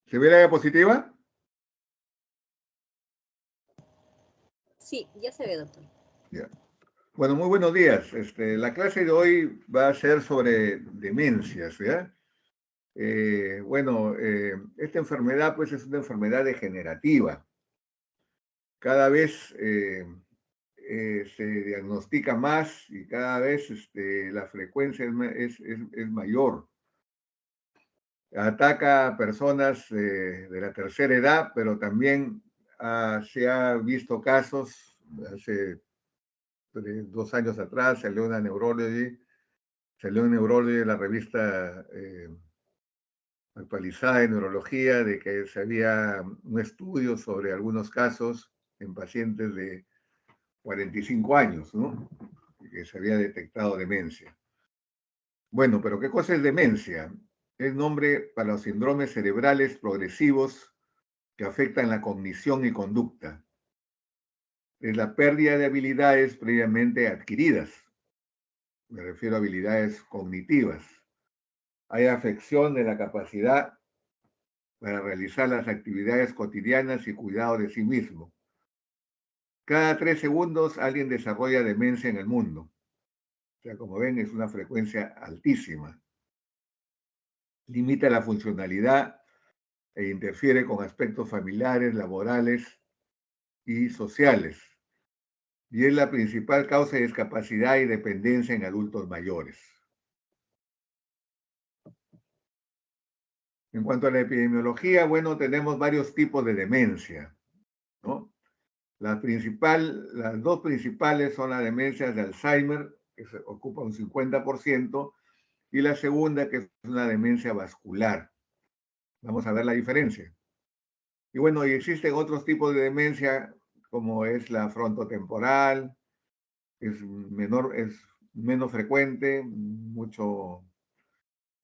¿Se ve la diapositiva? Sí, ya se ve, doctor. Ya. Bueno, muy buenos días. La clase de hoy va a ser sobre demencias, ¿ya? Esta enfermedad pues es una enfermedad degenerativa. Cada vez se diagnostica más y cada vez la frecuencia es mayor. Ataca a personas de la tercera edad, pero también se ha visto casos, hace 2 años atrás salió una Neurology de la revista actualizada de neurología, de que se había un estudio sobre algunos casos en pacientes de 45 años, ¿no? Que se había detectado demencia. Bueno, pero ¿qué cosa es demencia? Es nombre para los síndromes cerebrales progresivos que afectan la cognición y conducta. Es la pérdida de habilidades previamente adquiridas. Me refiero a habilidades cognitivas. Hay afección de la capacidad para realizar las actividades cotidianas y cuidado de sí mismo. Cada 3 segundos alguien desarrolla demencia en el mundo. O sea, como ven, es una frecuencia altísima. Limita la funcionalidad e interfiere con aspectos familiares, laborales y sociales. Y es la principal causa de discapacidad y dependencia en adultos mayores. En cuanto a la epidemiología, bueno, tenemos varios tipos de demencia, ¿no? Las dos principales son las demencias de Alzheimer, que ocupa un 50%, y la segunda, que es una demencia vascular. Vamos a ver la diferencia. Y bueno, y existen otros tipos de demencia, como es la frontotemporal, es menos frecuente, mucho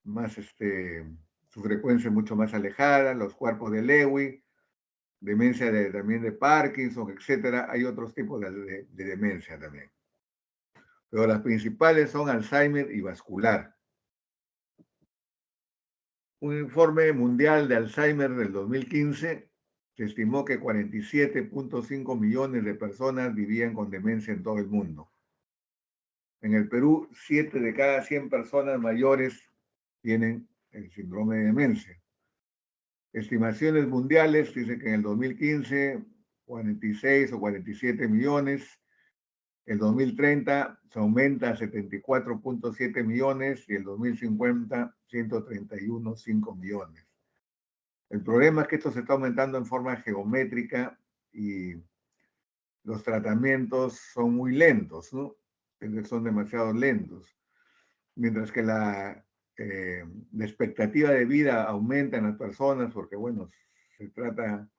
más, su frecuencia es mucho más alejada, los cuerpos de Lewy, demencia también de Parkinson, etcétera. Hay otros tipos de demencia también. Pero las principales son Alzheimer y vascular. Un informe mundial de Alzheimer del 2015 se estimó que 47.5 millones de personas vivían con demencia en todo el mundo. En el Perú, 7 de cada 100 personas mayores tienen el síndrome de demencia. Estimaciones mundiales dicen que en el 2015, 46 o 47 millones. El 2030 se aumenta a 74.7 millones y el 2050 131.5 millones. El problema es que esto se está aumentando en forma geométrica y los tratamientos son muy lentos, ¿no? Son demasiado lentos. Mientras que la expectativa de vida aumenta en las personas porque, bueno, se trata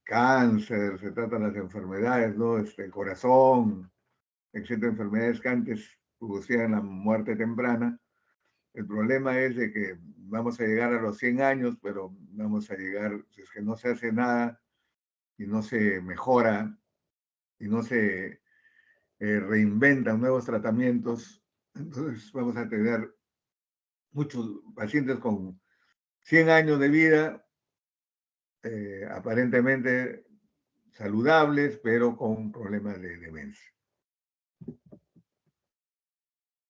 cáncer, se tratan las enfermedades, ¿no? El corazón, etcétera, enfermedades que antes producían la muerte temprana. El problema es de que vamos a llegar a los 100 años, pero vamos a llegar, si es que no se hace nada y no se mejora y no se reinventan nuevos tratamientos, entonces vamos a tener muchos pacientes con 100 años de vida, aparentemente saludables, pero con problemas de demencia.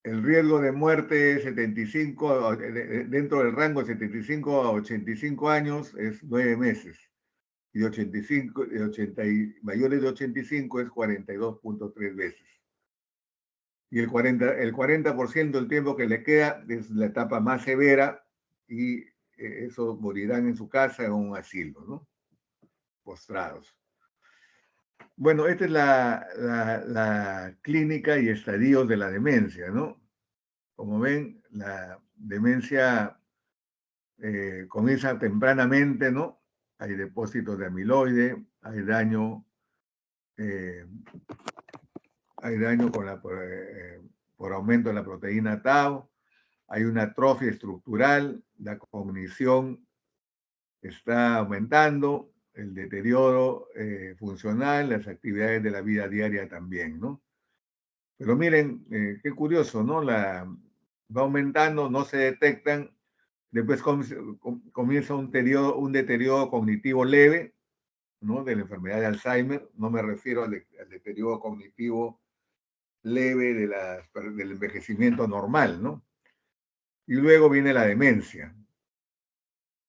El riesgo de muerte 75, dentro del rango de 75 a 85 años es 9 meses. Y de 85, mayores de 85 es 42.3 veces. Y el 40% del tiempo que le queda es la etapa más severa y eso morirán en su casa en un asilo, ¿no? Postrados. Bueno, esta es la clínica y estadios de la demencia, ¿no? Como ven, la demencia comienza tempranamente, ¿no? Hay depósitos de amiloide, hay daño por aumento de la proteína tau, hay una atrofia estructural, la cognición está aumentando, el deterioro funcional, las actividades de la vida diaria también, ¿no? Pero miren, qué curioso, ¿no? Va aumentando, no se detectan, Después comienza un deterioro cognitivo leve, ¿no? De la enfermedad de Alzheimer. No me refiero al deterioro cognitivo leve del envejecimiento normal, ¿no? Y luego viene la demencia.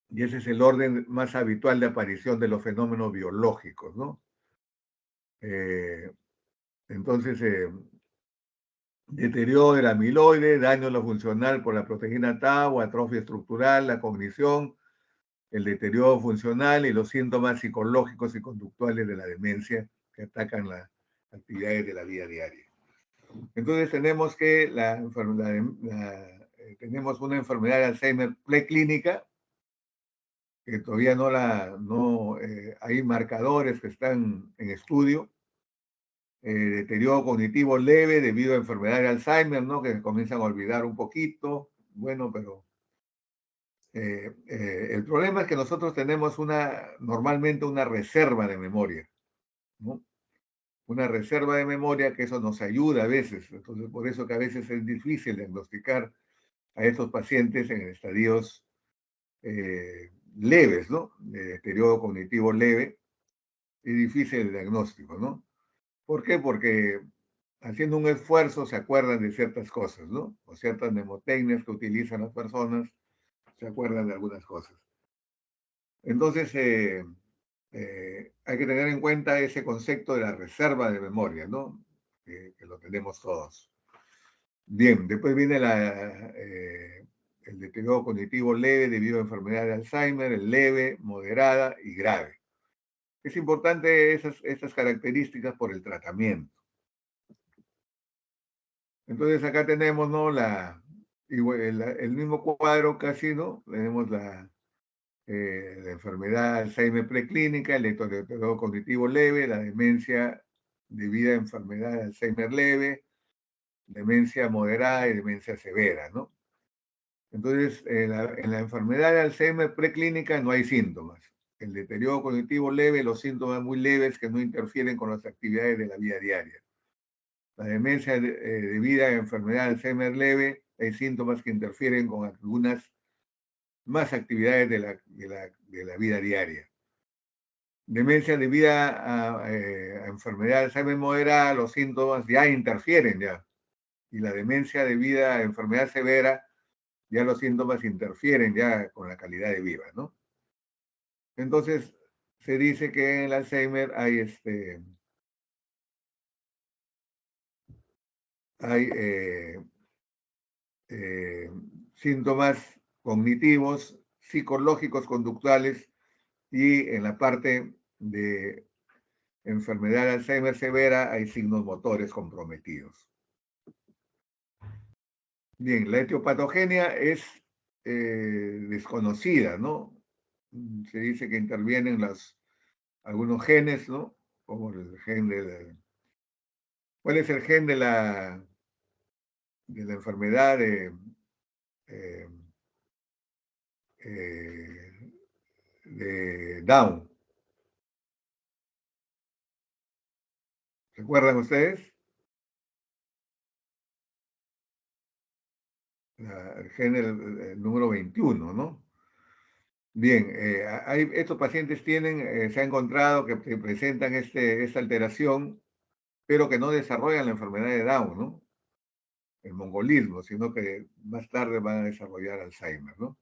Y ese es el orden más habitual de aparición de los fenómenos biológicos, ¿no? Entonces, deterioro del amiloide, daño en lo funcional por la proteína tau, atrofia estructural, la cognición, el deterioro funcional y los síntomas psicológicos y conductuales de la demencia que atacan las actividades de la vida diaria. Entonces tenemos que tenemos una enfermedad de Alzheimer preclínica, que todavía hay marcadores que están en estudio, deterioro cognitivo leve debido a enfermedad de Alzheimer, ¿no? Que se comienzan a olvidar un poquito, bueno, pero el problema es que nosotros tenemos normalmente una reserva de memoria, ¿no? Una reserva de memoria que eso nos ayuda a veces, entonces por eso que a veces es difícil diagnosticar a estos pacientes en estadios leves, ¿no? De deterioro cognitivo leve, es difícil el diagnóstico, ¿no? ¿Por qué? Porque haciendo un esfuerzo se acuerdan de ciertas cosas, ¿no? O ciertas mnemotecnias que utilizan las personas, se acuerdan de algunas cosas. Entonces, hay que tener en cuenta ese concepto de la reserva de memoria, ¿no? Que lo tenemos todos. Bien, después viene el deterioro cognitivo leve debido a enfermedad de Alzheimer, el leve, moderada y grave. Es importante estas características por el tratamiento. Entonces acá tenemos, ¿no? El mismo cuadro casi, ¿no? Tenemos la enfermedad Alzheimer preclínica, el deterioro cognitivo leve, la demencia debido a enfermedad de Alzheimer leve, demencia moderada y demencia severa, ¿no? Entonces, en la enfermedad de Alzheimer preclínica no hay síntomas. El deterioro cognitivo leve, los síntomas muy leves que no interfieren con las actividades de la vida diaria. La demencia debida a enfermedad de Alzheimer leve, hay síntomas que interfieren con algunas más actividades de la vida diaria. Demencia debida a enfermedad de Alzheimer moderada, los síntomas ya interfieren ya. Y la demencia debida a enfermedad severa, ya los síntomas interfieren ya con la calidad de vida, ¿no? Entonces, se dice que en el Alzheimer hay síntomas cognitivos, psicológicos, conductuales, y en la parte de enfermedad de Alzheimer severa hay signos motores comprometidos. Bien, la etiopatogenia es desconocida, ¿no? Se dice que intervienen algunos genes, ¿no? Como el gen ¿cuál es el gen de la enfermedad eh, de Down? ¿Recuerdan ustedes? El gen el número 21, ¿no? Bien, estos pacientes se ha encontrado que presentan esta alteración, pero que no desarrollan la enfermedad de Down, ¿no? El mongolismo, sino que más tarde van a desarrollar Alzheimer, ¿no?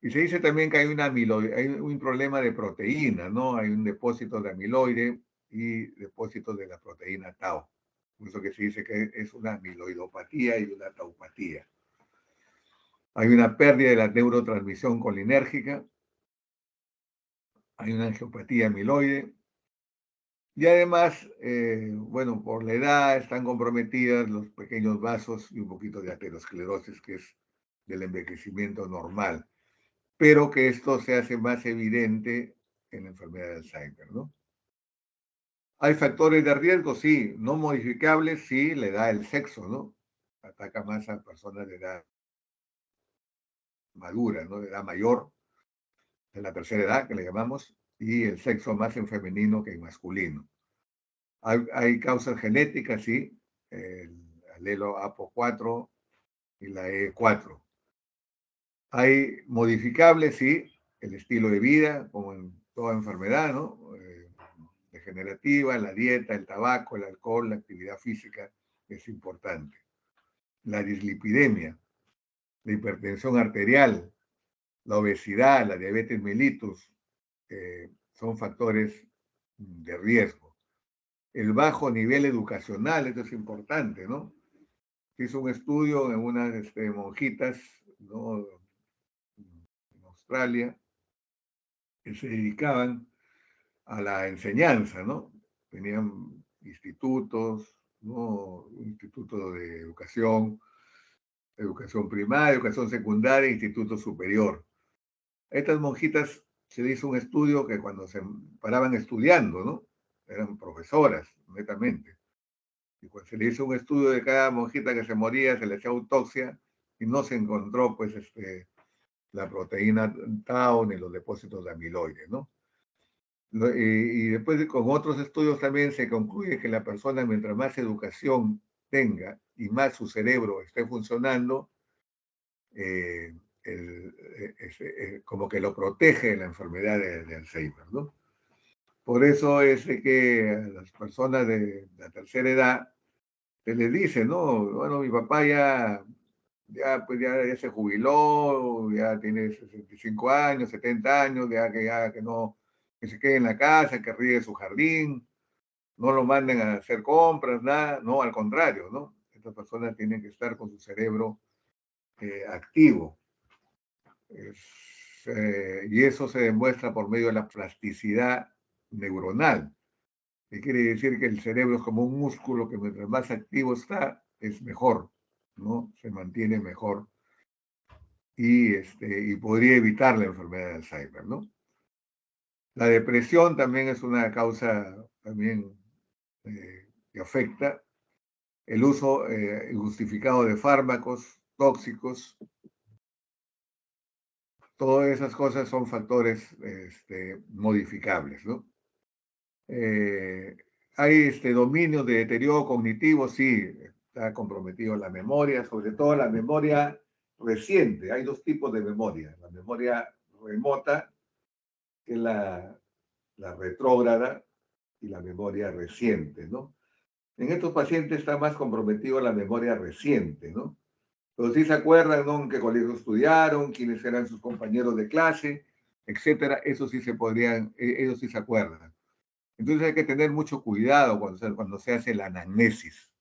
Y se dice también que hay un problema de proteína, ¿no? Hay un depósito de amiloide y depósito de la proteína tau. Por eso que se dice que es una amiloidopatía y una taupatía. Hay una pérdida de la neurotransmisión colinérgica, hay una angiopatía amiloide, y además, bueno, por la edad están comprometidas los pequeños vasos y un poquito de aterosclerosis, que es del envejecimiento normal, pero que esto se hace más evidente en la enfermedad de Alzheimer, ¿no? Hay factores de riesgo, sí, no modificables, sí, la edad, el sexo, ¿no? Ataca más a personas de edad madura, ¿no? De edad mayor, de la tercera edad, que le llamamos, y el sexo más en femenino que en masculino. Hay causas genéticas, sí, el alelo APO4 y la E4. Hay modificables, sí, el estilo de vida, como en toda enfermedad, ¿no? Degenerativa, la dieta, el tabaco, el alcohol, la actividad física es importante. La dislipidemia, la hipertensión arterial, la obesidad, la diabetes mellitus, son factores de riesgo. El bajo nivel educacional, esto es importante, ¿no? Se hizo un estudio en unas monjitas, ¿no? En Australia, que se dedicaban a la enseñanza, ¿no? Tenían institutos, ¿no? Instituto de educación, educación primaria, educación secundaria, instituto superior. A estas monjitas se hizo un estudio que cuando se paraban estudiando, ¿no? Eran profesoras, netamente. Y cuando se le hizo un estudio de cada monjita que se moría, se le hacía autopsia y no se encontró, pues, la proteína tau ni los depósitos de amiloide, ¿no? Y después con otros estudios también se concluye que la persona, mientras más educación tenga y más su cerebro esté funcionando, eh, como que lo protege de la enfermedad de Alzheimer, ¿no? Por eso es de que a las personas de la tercera edad se les dice, ¿no? Bueno, mi papá pues ya se jubiló, ya tiene 65 años, 70 años, ya que no, que se quede en la casa, que riegue su jardín, no lo manden a hacer compras, nada, no, al contrario, ¿no? Estas personas tienen que estar con su cerebro activo. Y eso se demuestra por medio de la plasticidad neuronal, que quiere decir que el cerebro es como un músculo que mientras más activo está, es mejor, ¿no? Se mantiene mejor y podría evitar la enfermedad de Alzheimer, ¿no? La depresión también es una causa también que afecta el uso injustificado de fármacos tóxicos. Todas esas cosas son factores modificables, ¿no? Hay dominio de deterioro cognitivo, sí, está comprometido la memoria, sobre todo la memoria reciente. Hay dos tipos de memoria: la memoria remota, que es la retrógrada, y la memoria reciente, ¿no? En estos pacientes está más comprometido la memoria reciente, ¿no? Pero sí se acuerdan, ¿no? En qué colegio estudiaron, quiénes eran sus compañeros de clase, etcétera. Eso sí se podrían, ellos sí se acuerdan. Entonces hay que tener mucho cuidado cuando se hace la anamnesis.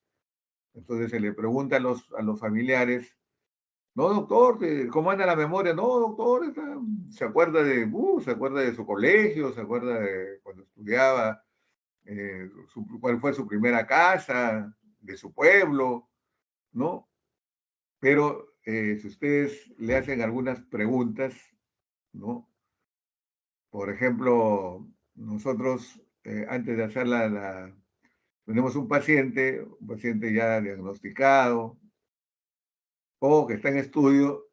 Entonces se le pregunta a los familiares, no, doctor, ¿cómo anda la memoria? No, doctor, se acuerda de su colegio, se acuerda de cuando estudiaba, cuál fue su primera casa, de su pueblo, ¿no? Pero si ustedes le hacen algunas preguntas, ¿no? Por ejemplo, nosotros, antes de hacer tenemos un paciente ya diagnosticado o que está en estudio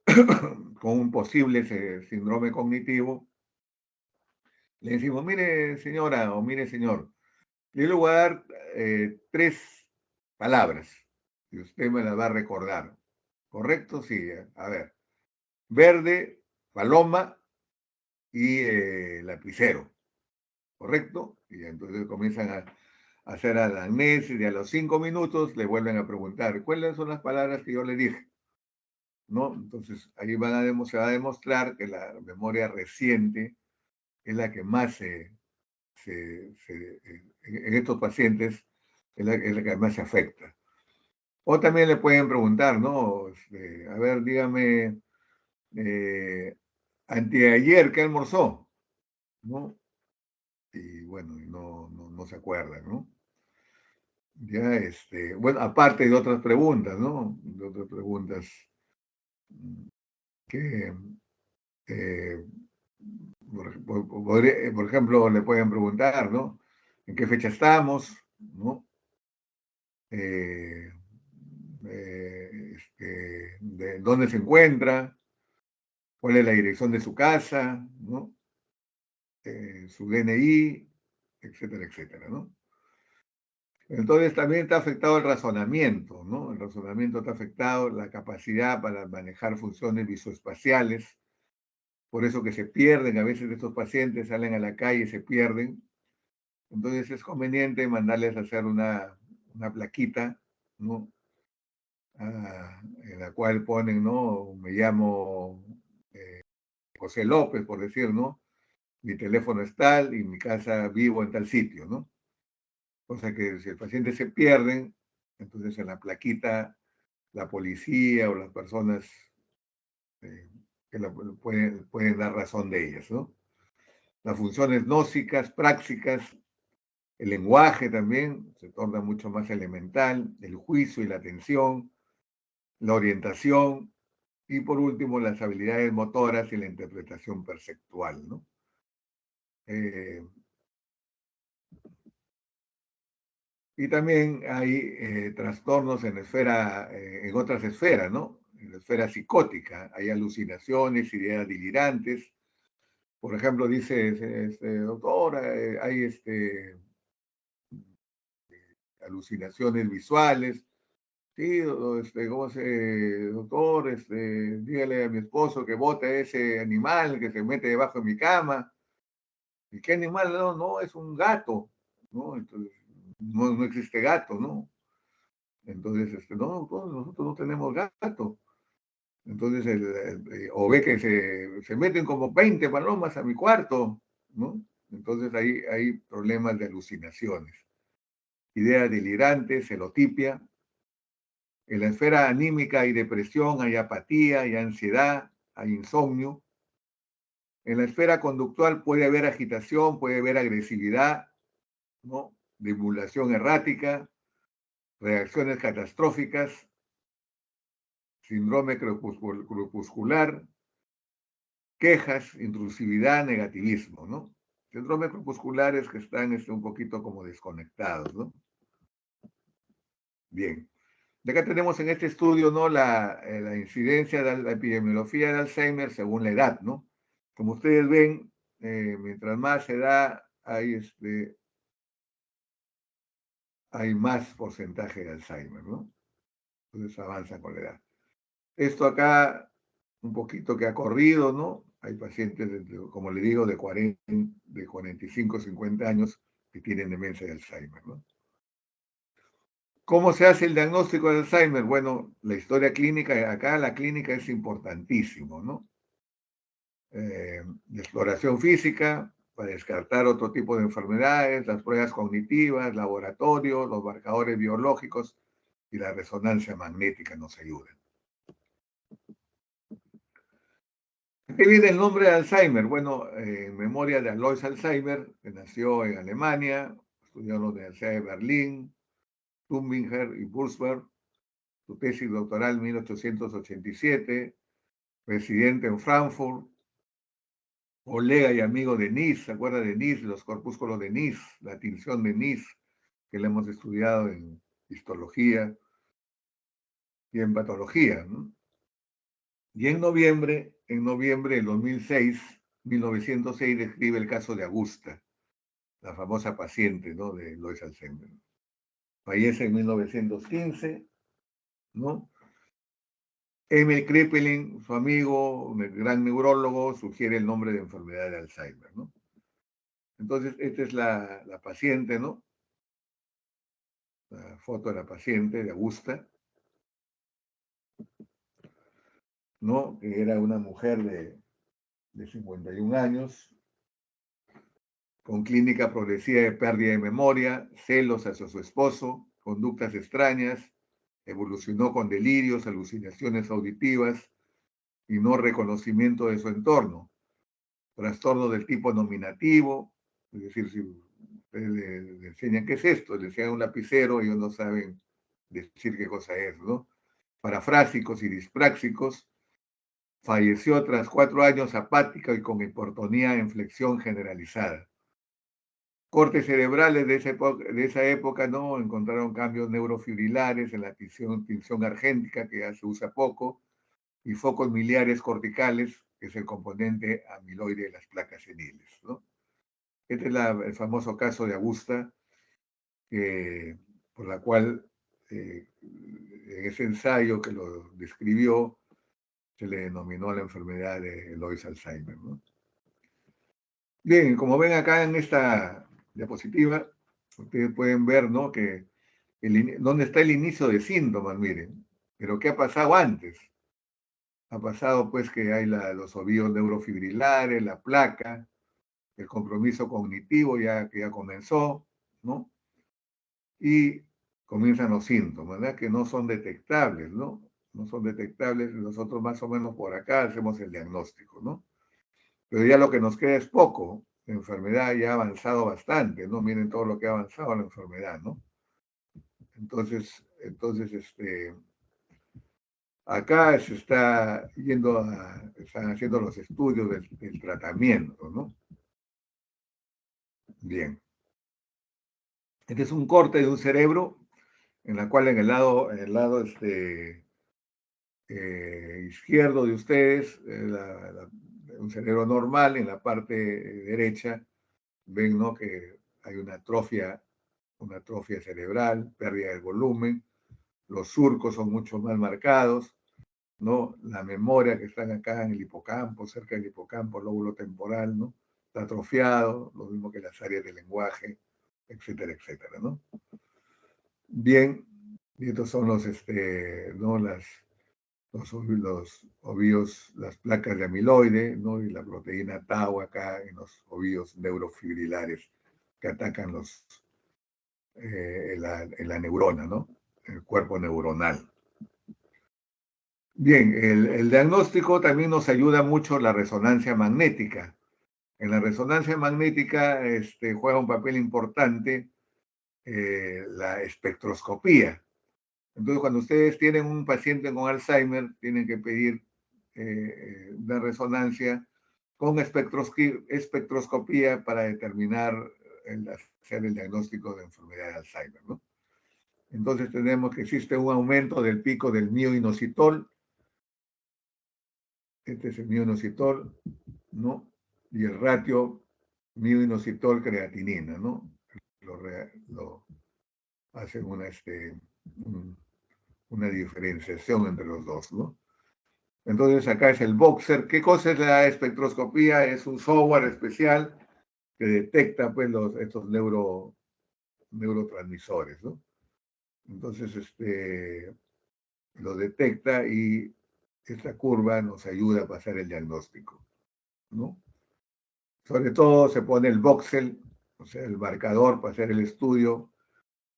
con un posible síndrome cognitivo. Le decimos, mire señora o mire señor, yo le voy a dar 3 palabras y usted me las va a recordar. ¿Correcto? Sí. A ver, verde, paloma y lapicero. ¿Correcto? Y entonces comienzan a hacer la anamnesis y a los 5 minutos le vuelven a preguntar, ¿cuáles son las palabras que yo le dije? ¿No? Entonces ahí se va a demostrar que la memoria reciente es la que más en estos pacientes es la que más se afecta. O también le pueden preguntar, ¿no? A ver, dígame, anteayer, ¿qué almorzó? ¿No? Y bueno, no se acuerdan, ¿no? Ya, bueno, aparte de otras preguntas, ¿no? De otras preguntas que, eh, por ejemplo, le pueden preguntar, ¿no? ¿En qué fecha estamos? ¿No? Eh, ¿De dónde se encuentra? ¿Cuál es la dirección de su casa? ¿No? Su DNI, etcétera, etcétera, ¿no? Entonces también está afectado el razonamiento, ¿no? El razonamiento está afectado, la capacidad para manejar funciones visoespaciales, por eso que se pierden, a veces estos pacientes salen a la calle y se pierden. Entonces es conveniente mandarles a hacer una plaquita, ¿no? En la cual ponen, ¿no? Me llamo José López, por decir, ¿no? Mi teléfono es tal y mi casa vivo en tal sitio, ¿no? O sea que si el paciente se pierde, entonces en la plaquita la policía o las personas eh, que pueden dar razón de ellas, ¿no? Las funciones gnósticas, prácticas, el lenguaje también se torna mucho más elemental, el juicio y la atención, la orientación y por último las habilidades motoras y la interpretación perceptual, ¿no? Eh, y también hay trastornos en otras esferas, ¿no? En la esfera psicótica hay alucinaciones, ideas delirantes. Por ejemplo, dice, doctor, hay alucinaciones visuales. Sí, ¿cómo doctor? Dígale a mi esposo que bote ese animal que se mete debajo de mi cama. ¿Y qué animal? No, no, es un gato, ¿no? Entonces, no existe gato, ¿no? Entonces, no, nosotros no tenemos gato. Entonces, o ve que se meten como 20 palomas a mi cuarto, ¿no? Entonces ahí hay problemas de alucinaciones, ideas delirantes, celotipia. En la esfera anímica hay depresión, hay apatía, hay ansiedad, hay insomnio. En la esfera conductual puede haber agitación, puede haber agresividad, ¿no? Divulgación errática, reacciones catastróficas, síndrome crepuscular, quejas, intrusividad, negativismo, ¿no? Síndrome crepusculares que están un poquito como desconectados, ¿no? Bien. De acá tenemos en este estudio, ¿no? La incidencia de la epidemiología de Alzheimer según la edad, ¿no? Como ustedes ven, mientras más edad hay más porcentaje de Alzheimer, ¿no? Entonces avanza con la edad. Esto acá, un poquito que ha corrido, ¿no? Hay pacientes, como le digo, de 45, 50 años que tienen demencia de Alzheimer, ¿no? ¿Cómo se hace el diagnóstico de Alzheimer? Bueno, la historia clínica, acá la clínica es importantísimo, ¿no? La exploración física para descartar otro tipo de enfermedades, las pruebas cognitivas, laboratorio, los marcadores biológicos y la resonancia magnética nos ayudan. ¿Qué viene el nombre de Alzheimer? Bueno, en memoria de Alois Alzheimer, que nació en Alemania, estudió en la Universidad de Berlín, Tübingen y Würzburg, su tesis doctoral en 1887, residente en Frankfurt, colega y amigo de Nice, ¿se acuerda de Nice? Los corpúsculos de Nice, la tinción de Nice, que le hemos estudiado en histología y en patología, ¿no? Y en noviembre del 1906, describe el caso de Augusta, la famosa paciente, ¿no? De Lois Alzheimer. Fallece en 1915, ¿no? Emil Kraepelin, su amigo, un gran neurólogo, sugiere el nombre de enfermedad de Alzheimer, ¿no? Entonces, esta es la paciente, ¿no? La foto de la paciente, de Augusta, ¿no? Que era una mujer de 51 años, con clínica progresiva de pérdida de memoria, celos hacia su esposo, conductas extrañas, evolucionó con delirios, alucinaciones auditivas y no reconocimiento de su entorno, trastorno del tipo nominativo, es decir, si ustedes le enseñan qué es esto, le enseñan un lapicero, ellos no saben decir qué cosa es, ¿no? Parafrásicos y dispráxicos, falleció tras 4 años apática y con hipotonía en flexión generalizada. Cortes cerebrales de esa época, ¿no? Encontraron cambios neurofibrilares en la tinción argéntica, que ya se usa poco, y focos miliares corticales, que es el componente amiloide de las placas seniles, ¿no? Este es el famoso caso de Augusta, que por la cual en ese ensayo que lo describió se le denominó la enfermedad de Elois Alzheimer, ¿no? Bien, como ven acá en esta diapositiva, ustedes pueden ver, ¿no?, que dónde está el inicio de síntomas, miren. Pero ¿qué ha pasado antes? Ha pasado pues que hay los ovíos neurofibrilares, la placa, el compromiso cognitivo que ya comenzó, ¿no? Y comienzan los síntomas, ¿verdad? Que no son detectables, ¿no? No son detectables. Nosotros más o menos por acá hacemos el diagnóstico, ¿no? Pero ya lo que nos queda es poco. La enfermedad ya ha avanzado bastante, ¿no? Miren todo lo que ha avanzado la enfermedad, ¿no? Entonces, acá se está están haciendo los estudios del tratamiento, ¿no? Bien. Este es un corte de un cerebro en la cual en el lado izquierdo de ustedes, un cerebro normal, en la parte derecha, ven, ¿no?, que hay una atrofia cerebral, pérdida del volumen, los surcos son mucho más marcados, ¿no? La memoria que están acá en el hipocampo, cerca del hipocampo, lóbulo temporal, ¿no?, está atrofiado, lo mismo que las áreas del lenguaje, etcétera, etcétera, ¿no? Bien, y estos son ¿no?, los ovíos, las placas de amiloide, ¿no?, y la proteína tau acá en los ovíos neurofibrilares que atacan en la neurona, ¿no?, el cuerpo neuronal. Bien, el diagnóstico también nos ayuda mucho la resonancia magnética. En la resonancia magnética juega un papel importante la espectroscopía. Entonces, cuando ustedes tienen un paciente con Alzheimer, tienen que pedir una resonancia con espectroscopía para determinar, hacer el diagnóstico de enfermedad de Alzheimer, ¿no? Entonces tenemos que existe un aumento del pico del mioinositol. Este es el mioinositol, ¿no? Y el ratio mioinositol-creatinina, ¿no? Lo hacen una diferenciación entre los dos, ¿no? Entonces acá es el Boxer. ¿Qué cosa es la espectroscopía? Es un software especial que detecta pues estos neurotransmisores, ¿no? Entonces lo detecta y esta curva nos ayuda a pasar el diagnóstico, ¿no? Sobre todo se pone el voxel, o sea, el marcador para hacer el estudio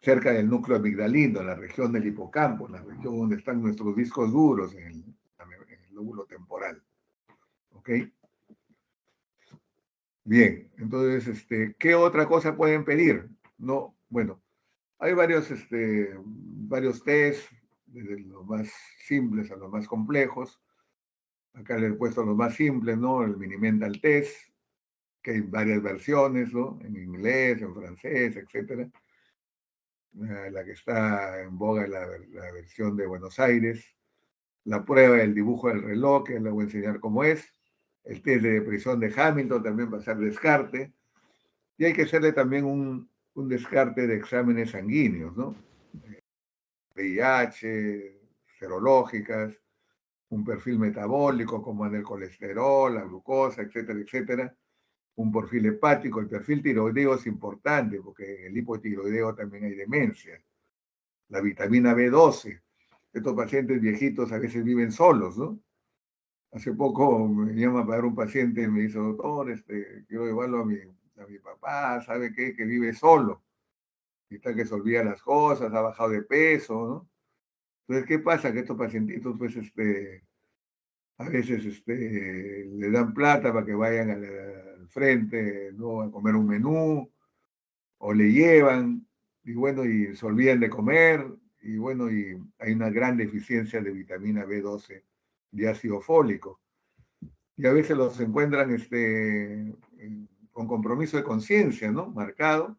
cerca del núcleo amigdalino, en la región del hipocampo, en la región donde están nuestros discos duros, en el lóbulo temporal. ¿Ok? Bien, entonces, ¿qué otra cosa pueden pedir? No, bueno, hay varios test, desde los más simples a los más complejos. Acá les he puesto los más simples, ¿no? El Mini-Mental Test, que hay varias versiones, ¿no? En inglés, en francés, etcétera. La que está en boga es la versión de Buenos Aires. La prueba del dibujo del reloj, que les voy a enseñar cómo es. El test de depresión de Hamilton también va a ser descarte. Y hay que hacerle también un descarte de exámenes sanguíneos, ¿no? VIH, serológicas, un perfil metabólico como el colesterol, la glucosa, etcétera, etcétera. Un perfil hepático. El perfil tiroideo es importante porque en el hipotiroideo también hay demencia. La vitamina B12. Estos pacientes viejitos a veces viven solos, ¿no? Hace poco me llama para ver un paciente y me dice, doctor, quiero llevarlo a mi papá, ¿sabe qué? Que vive solo. Y está que se olvida las cosas, ha bajado de peso, ¿no? Entonces, ¿qué pasa? Que estos pacientitos, pues, a veces le dan plata para que vayan al frente, ¿no?, a comer un menú, o le llevan, y bueno, y se olvidan de comer, y bueno, y hay una gran deficiencia de vitamina B12 y ácido fólico. Y a veces los encuentran con compromiso de conciencia, ¿no?, marcado,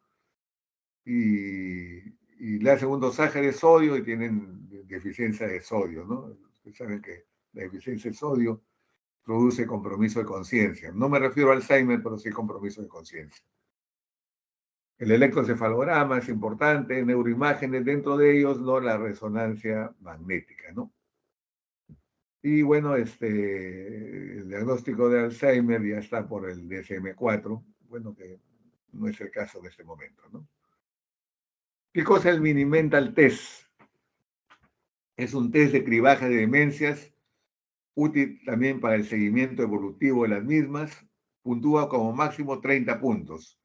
y le hacen un dosaje de sodio y tienen deficiencia de sodio, ¿no? Ustedes saben que la deficiencia de sodio produce compromiso de conciencia. No me refiero a Alzheimer, pero sí compromiso de conciencia. El electroencefalograma es importante, neuroimágenes, dentro de ellos, ¿no? La resonancia magnética, ¿no? Y bueno, el diagnóstico de Alzheimer ya está por el DSM-4, bueno, que no es el caso en este momento, ¿no? ¿Qué cosa es el Mini-Mental Test? Es un test de cribaje de demencias, útil también para el seguimiento evolutivo de las mismas, puntúa como máximo 30 puntos.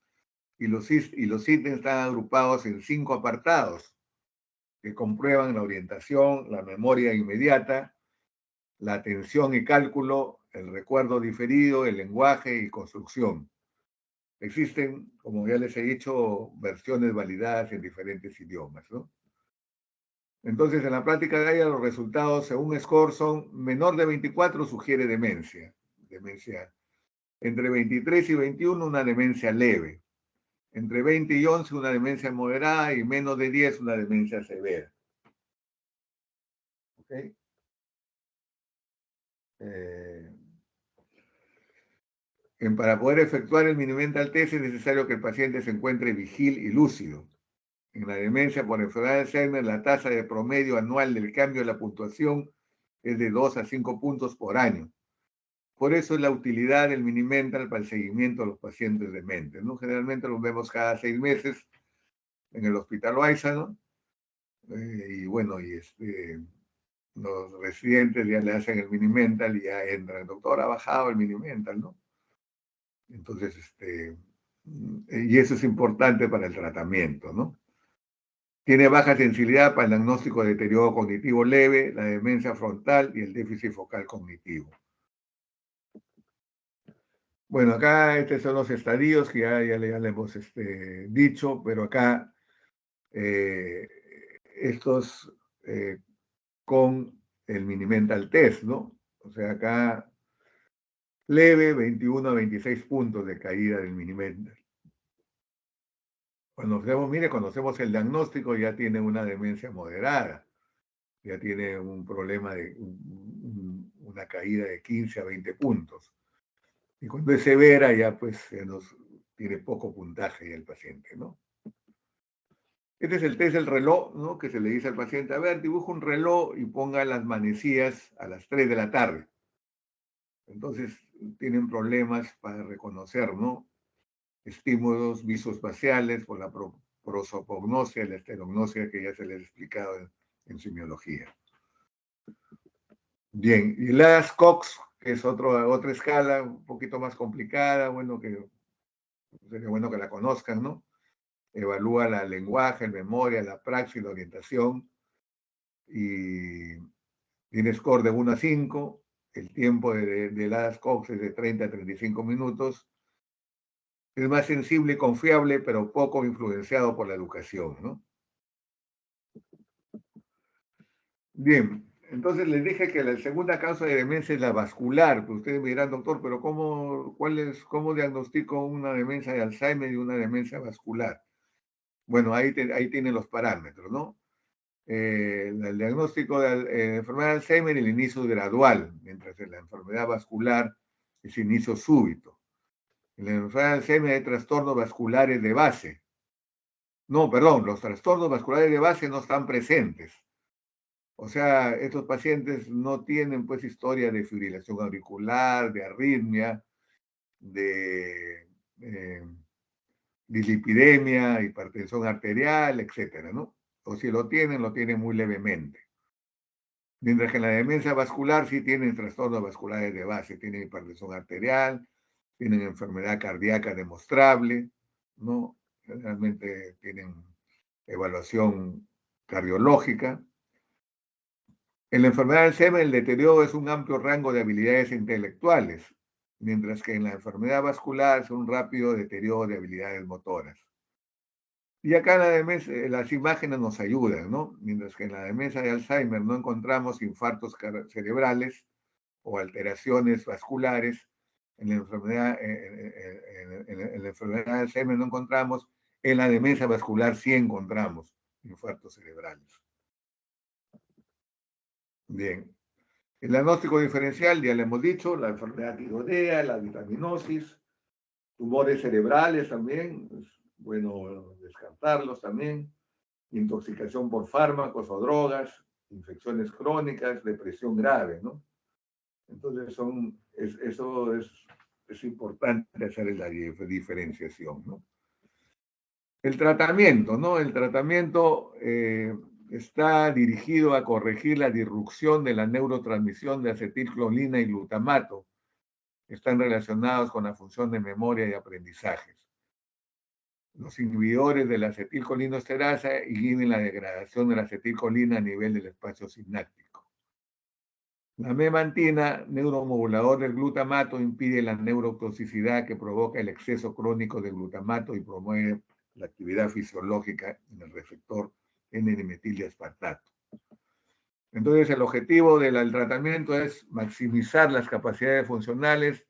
Y los ítems están agrupados en 5 apartados que comprueban la orientación, la memoria inmediata, la atención y cálculo, el recuerdo diferido, el lenguaje y construcción. Existen, como ya les he dicho, versiones validadas en diferentes idiomas, ¿no? Entonces, en la práctica de ella, los resultados, según score, son menor de 24 sugiere demencia. Entre 23 y 21, una demencia leve. Entre 20 y 11, una demencia moderada, y menos de 10, una demencia severa. ¿Okay? Para poder efectuar el Mini-Mental Test es necesario que el paciente se encuentre vigil y lúcido. En la demencia por enfermedad de Alzheimer, la tasa de promedio anual del cambio de la puntuación es de 2 a 5 puntos por año. Por eso es la utilidad del Mini-Mental para el seguimiento de los pacientes dementes, ¿no? Generalmente los vemos cada 6 meses en el Hospital Loaiza, ¿no? Y bueno, los residentes ya le hacen el Mini-Mental y ya entra. El doctor ha bajado el Mini-Mental, ¿no? Entonces, y eso es importante para el tratamiento, ¿no? Tiene baja sensibilidad para el diagnóstico de deterioro cognitivo leve, la demencia frontal y el déficit focal cognitivo. Bueno, acá estos son los estadios que ya le hemos dicho, pero acá estos con el Mini-Mental Test, ¿no? O sea, acá leve, 21 a 26 puntos de caída del Mini-Mental. Cuando hacemos el diagnóstico, ya tiene una demencia moderada, ya tiene un problema de una caída de 15 a 20 puntos. Y cuando es severa, ya pues tiene poco puntaje el paciente, ¿no? Este es el test del reloj, ¿no? Que se le dice al paciente, a ver, dibuja un reloj y ponga las manecillas a las 3 de la tarde. Entonces, tienen problemas para reconocer, ¿no? Estímulos visoespaciales por la prosopagnosia, la esterognosia que ya se les ha explicado en semiología. Bien, y la ADAS-Cox, que es otra escala un poquito más complicada, bueno, que sería bueno que la conozcan, ¿no? Evalúa el lenguaje, la memoria, la praxis, la orientación, y tiene score de 1 a 5, el tiempo de la ADAS-Cox es de 30 a 35 minutos, es más sensible y confiable, pero poco influenciado por la educación, ¿no? Bien, entonces les dije que la segunda causa de demencia es la vascular. Pues ustedes me dirán, doctor, pero ¿cómo diagnostico una demencia de Alzheimer y una demencia vascular? Bueno, ahí tienen los parámetros, ¿no? El diagnóstico de enfermedad de Alzheimer, el inicio es gradual, mientras en la enfermedad vascular es inicio súbito. En la enfermedad de Alzheimer hay trastornos vasculares de base. No, perdón, los trastornos vasculares de base no están presentes. O sea, estos pacientes no tienen pues historia de fibrilación auricular, de arritmia, de dislipidemia, hipertensión arterial, etcétera, ¿no? O si lo tienen muy levemente. Mientras que en la demencia vascular sí tienen trastornos vasculares de base, tienen hipertensión arterial, tienen enfermedad cardíaca demostrable, ¿no? Generalmente tienen evaluación cardiológica. En la enfermedad de Alzheimer, el deterioro es un amplio rango de habilidades intelectuales, mientras que en la enfermedad vascular es un rápido deterioro de habilidades motoras. Y acá en la demencia, las imágenes nos ayudan, ¿no? Mientras que en la demencia de Alzheimer no encontramos infartos cerebrales o alteraciones vasculares, en la enfermedad de Alzheimer no encontramos, en la demencia vascular sí encontramos infartos cerebrales. Bien. El diagnóstico diferencial, ya le hemos dicho, la enfermedad tiroidea, la vitaminosis, tumores cerebrales también, bueno descartarlos también. Intoxicación por fármacos o drogas, infecciones crónicas, depresión grave, ¿no? Entonces eso es importante hacer la diferenciación, ¿no? El tratamiento, ¿no? El tratamiento está dirigido a corregir la disrupción de la neurotransmisión de acetilcolina y glutamato, que están relacionados con la función de memoria y aprendizajes. Los inhibidores de la acetilcolinoesterasa inhiben la degradación de la acetilcolina a nivel del espacio sináptico. La memantina, neuromodulador del glutamato, impide la neurotoxicidad que provoca el exceso crónico de glutamato y promueve la actividad fisiológica en el receptor N-metildiaspartato. Entonces, el objetivo del tratamiento es maximizar las capacidades funcionales,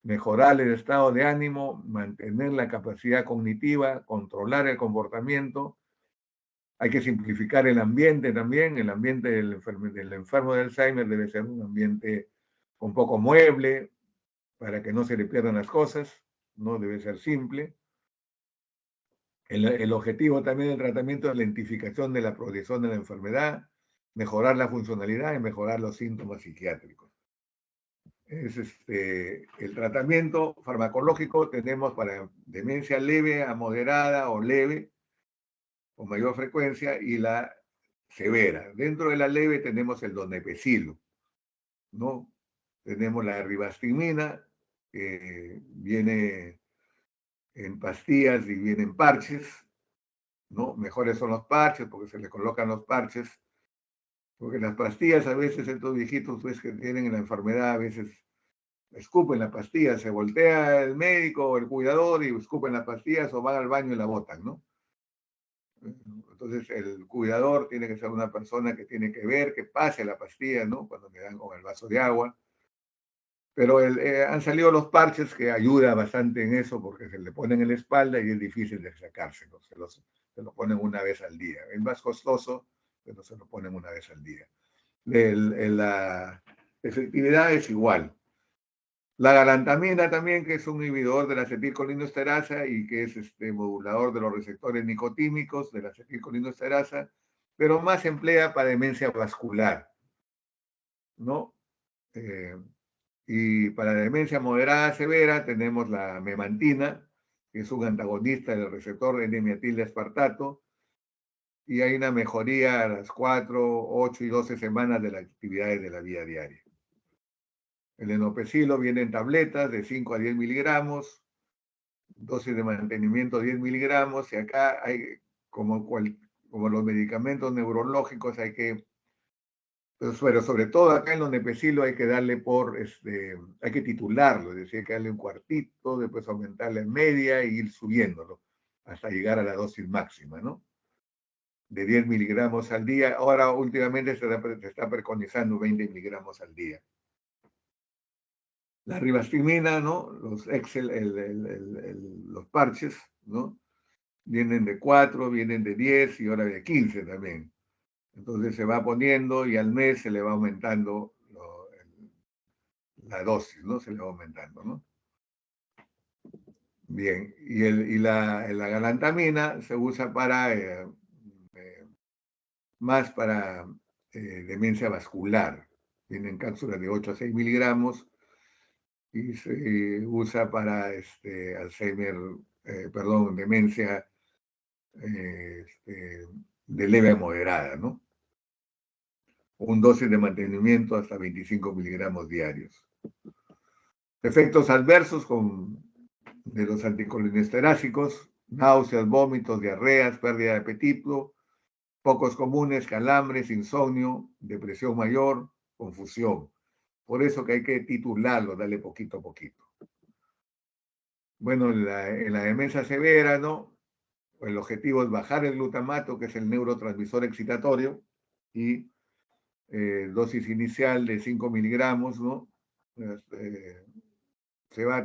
mejorar el estado de ánimo, mantener la capacidad cognitiva, controlar el comportamiento. Hay que simplificar el ambiente también. El ambiente del enfermo de Alzheimer debe ser un ambiente con poco mueble para que no se le pierdan las cosas, no debe ser simple. El objetivo también del tratamiento es la identificación de la progresión de la enfermedad, mejorar la funcionalidad y mejorar los síntomas psiquiátricos. Es el tratamiento farmacológico tenemos para demencia leve a moderada o leve, con mayor frecuencia, y la severa. Dentro de la leve tenemos el donepezilo, ¿no? Tenemos la ribastimina, que viene en pastillas y viene en parches, ¿no? Mejores son los parches porque se le colocan los parches, porque las pastillas a veces estos viejitos pues, que tienen la enfermedad a veces escupen la pastilla, se voltea el médico o el cuidador y escupen las pastillas o van al baño y la botan, ¿no? Entonces el cuidador tiene que ser una persona que tiene que ver que pase la pastilla, ¿no? Cuando le dan con el vaso de agua. Pero han salido los parches que ayuda bastante en eso porque se le ponen en la espalda y es difícil de sacárselo. Se lo ponen una vez al día. Es más costoso, pero se lo ponen una vez al día. La efectividad es igual. La galantamina también, que es un inhibidor de la acetilcolinoesterasa y que es modulador de los receptores nicotímicos de la acetilcolinoesterasa, pero más se emplea para demencia vascular, ¿no? Y para demencia moderada severa tenemos la memantina, que es un antagonista del receptor N-metildiaspartato, y hay una mejoría a las 4, 8 y 12 semanas de las actividades de la vida diaria. El enopecilo viene en tabletas de 5 a 10 miligramos, dosis de mantenimiento 10 miligramos, y acá hay, como los medicamentos neurológicos, hay que, pero sobre todo acá en el onepecilo hay que darle hay que titularlo, es decir, hay que darle un cuartito, después aumentarle en media e ir subiéndolo hasta llegar a la dosis máxima, ¿no? De 10 miligramos al día. Ahora últimamente se está preconizando 20 miligramos al día. La ribastimina, ¿no? Los los parches, ¿no? Vienen de 4, vienen de 10 y ahora de 15 también. Entonces se va poniendo y al mes se le va aumentando la dosis, ¿no? Se le va aumentando, ¿no? Bien, y la galantamina se usa más para demencia vascular. Vienen cápsulas de 8 a 6 miligramos y se usa para Alzheimer, perdón, demencia de leve a moderada, ¿no? Un dosis de mantenimiento hasta 25 miligramos diarios. Efectos adversos de los anticolinestéricos, náuseas, vómitos, diarreas, pérdida de apetito, pocos comunes, calambres, insomnio, depresión mayor, confusión. Por eso que hay que titularlo, darle poquito a poquito. Bueno, en la demencia severa, ¿no? El objetivo es bajar el glutamato, que es el neurotransmisor excitatorio, y dosis inicial de 5 miligramos, ¿no?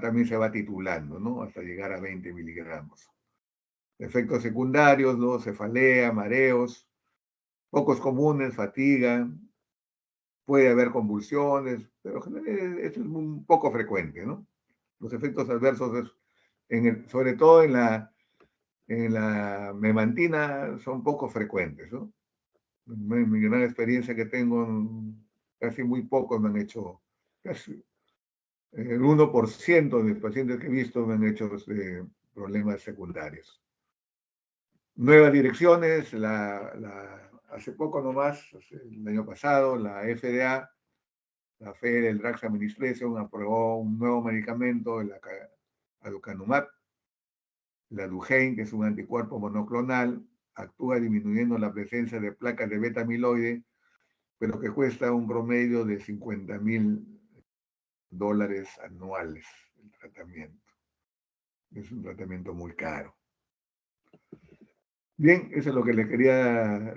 También se va titulando, ¿no? Hasta llegar a 20 miligramos. Efectos secundarios, ¿no? Cefalea, mareos, pocos comunes, fatiga, puede haber convulsiones, pero esto es un poco frecuente, ¿no? Los efectos adversos, sobre todo en la en la memantina son poco frecuentes, ¿no? En mi gran experiencia que tengo, casi muy pocos me han hecho, casi el 1% de mis pacientes que he visto me han hecho problemas secundarios. Nuevas direcciones, hace poco nomás, el año pasado, la FDA, la Federal Drugs Administration, aprobó un nuevo medicamento, el aducanumab, la Duane, que es un anticuerpo monoclonal, actúa disminuyendo la presencia de placas de beta amiloide, pero que cuesta un promedio de $50,000 anuales el tratamiento. Es un tratamiento muy caro. Bien, eso es lo que les quería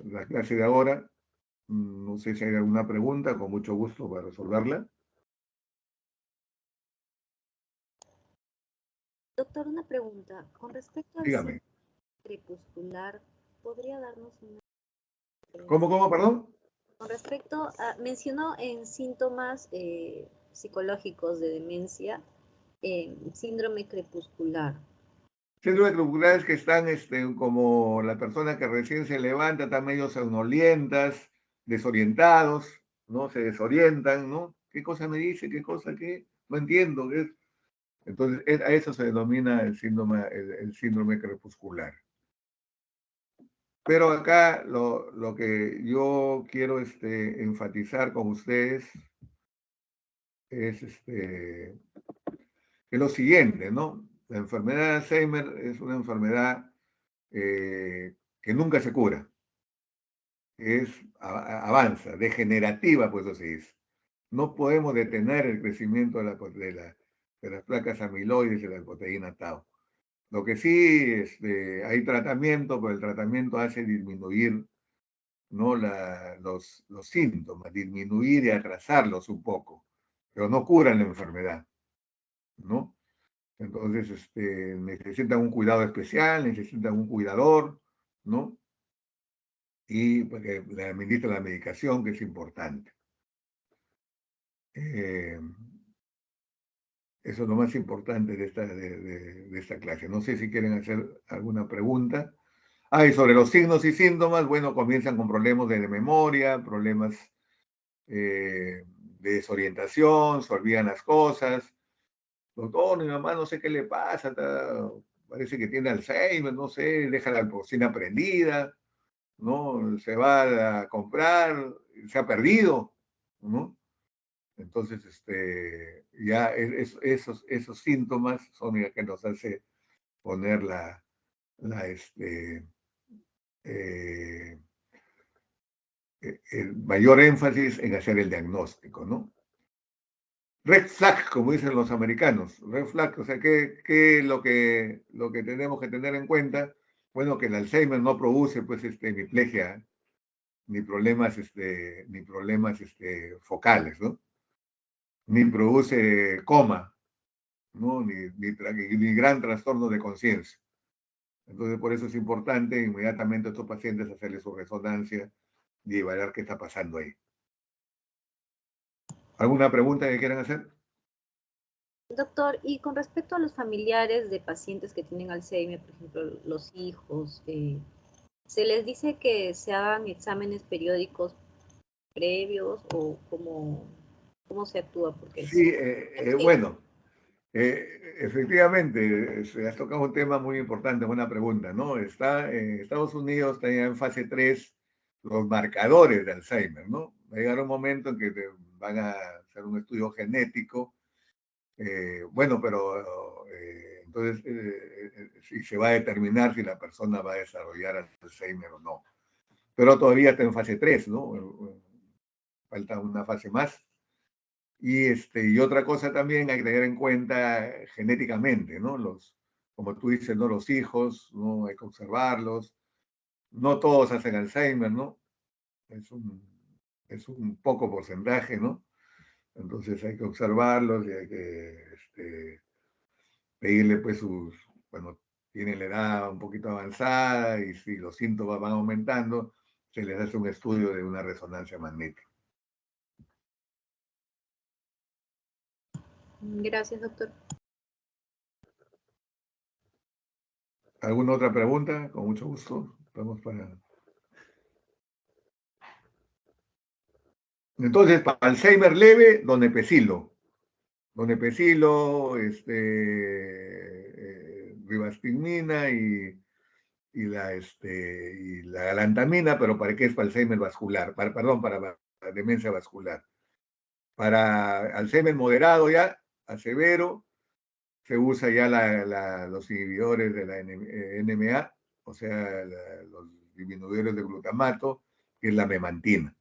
la clase de ahora. No sé si hay alguna pregunta, con mucho gusto para resolverla. Doctor, una pregunta. Con respecto al Dígame. síndrome crepuscular, ¿podría darnos una... ¿Cómo, perdón? Con respecto a, mencionó en síntomas psicológicos de demencia, síndrome crepuscular. Síndrome crepuscular es que están como la persona que recién se levanta, están medio somnolientas, desorientados, ¿no? Se desorientan, ¿no? ¿Qué cosa me dice? ¿Qué cosa qué? No entiendo. ¿Qué es? Entonces, a eso se denomina el síndrome crepuscular. Pero acá lo que yo quiero enfatizar con ustedes es lo siguiente, ¿no? La enfermedad de Alzheimer es una enfermedad que nunca se cura. Avanza, degenerativa, pues eso se dice. No podemos detener el crecimiento de las placas amiloides y de la proteína tau. Lo que sí hay tratamiento, pero el tratamiento hace disminuir, ¿no? los síntomas, disminuir y atrasarlos un poco, pero no curan la enfermedad, ¿no? Entonces, necesitan un cuidado especial, necesitan un cuidador, ¿no? Y porque le administra la medicación, que es importante. Eso es lo más importante de esta clase. No sé si quieren hacer alguna pregunta. Y sobre los signos y síntomas, bueno, comienzan con problemas de memoria, problemas de desorientación, se olvidan las cosas. Doctor, mi mamá no sé qué le pasa, parece que tiene Alzheimer, no sé, deja la cocina prendida, ¿no? Se va a comprar, se ha perdido, ¿no? Entonces, ya esos síntomas son los que nos hace poner eh, el mayor énfasis en hacer el diagnóstico, ¿no? Red flag, como dicen los americanos. Red flag, o sea, ¿qué es lo que tenemos que tener en cuenta? Bueno, que el Alzheimer no produce, pues, hemiplegia, ni problemas focales, ¿no? Ni produce coma, ¿no? Ni gran trastorno de conciencia. Entonces, por eso es importante inmediatamente a estos pacientes hacerle su resonancia y evaluar qué está pasando ahí. ¿Alguna pregunta que quieran hacer? Doctor, y con respecto a los familiares de pacientes que tienen Alzheimer, por ejemplo, los hijos, ¿se les dice que se hagan exámenes periódicos previos o cómo se actúa? Porque Sí, sí, bueno, efectivamente, se has tocado un tema muy importante, buena pregunta, ¿no? Está en Estados Unidos, está ya en fase 3 los marcadores de Alzheimer, ¿no? Va a llegar un momento en que te van a hacer un estudio genético, bueno, pero entonces sí se va a determinar si la persona va a desarrollar Alzheimer o no. Pero todavía está en fase 3, ¿no? Falta una fase más. Y otra cosa también hay que tener en cuenta genéticamente, ¿no? Como tú dices, ¿no? Los hijos, ¿no? Hay que observarlos. No todos hacen Alzheimer, ¿no? Es un poco porcentaje, ¿no? Entonces hay que observarlos y hay que pedirle, pues, bueno, tienen la edad un poquito avanzada y si los síntomas van aumentando, se les hace un estudio de una resonancia magnética. gracias, doctor. ¿Alguna otra pregunta? Con mucho gusto. Vamos para... Entonces, para Alzheimer leve, donepezilo. Donepezilo, ribastigmina y la galantamina, pero ¿para qué es para Alzheimer vascular? Perdón, para la demencia vascular. Para Alzheimer moderado ya, a severo, se usa ya los inhibidores de la NMA, o sea, los disminuidores de glutamato, que es la memantina.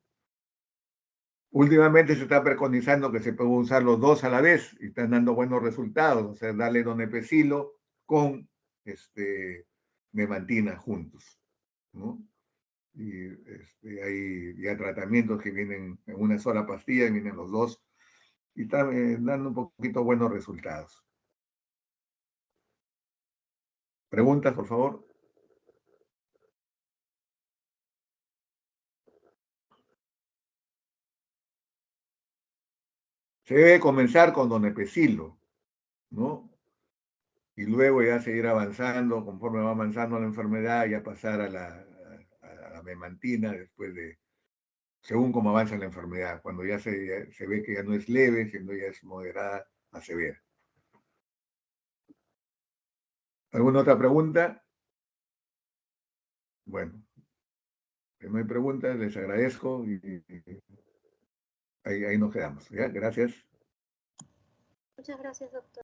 Últimamente se está preconizando que se pueden usar los dos a la vez y están dando buenos resultados, o sea, darle donepezilo con memantina juntos, ¿no? Y hay ya tratamientos que vienen en una sola pastilla, y vienen los dos, y están dando un poquito buenos resultados. ¿Preguntas, por favor? Se debe comenzar con donepezilo, ¿no? Y luego ya seguir avanzando, conforme va avanzando la enfermedad, ya pasar a la memantina después de, según cómo avanza la enfermedad, cuando ya se ve que ya no es leve, sino ya es moderada a severa. ¿Alguna otra pregunta? Bueno, si no hay preguntas, les agradezco y ahí nos quedamos. ¿Ya? Gracias. Muchas gracias, doctor.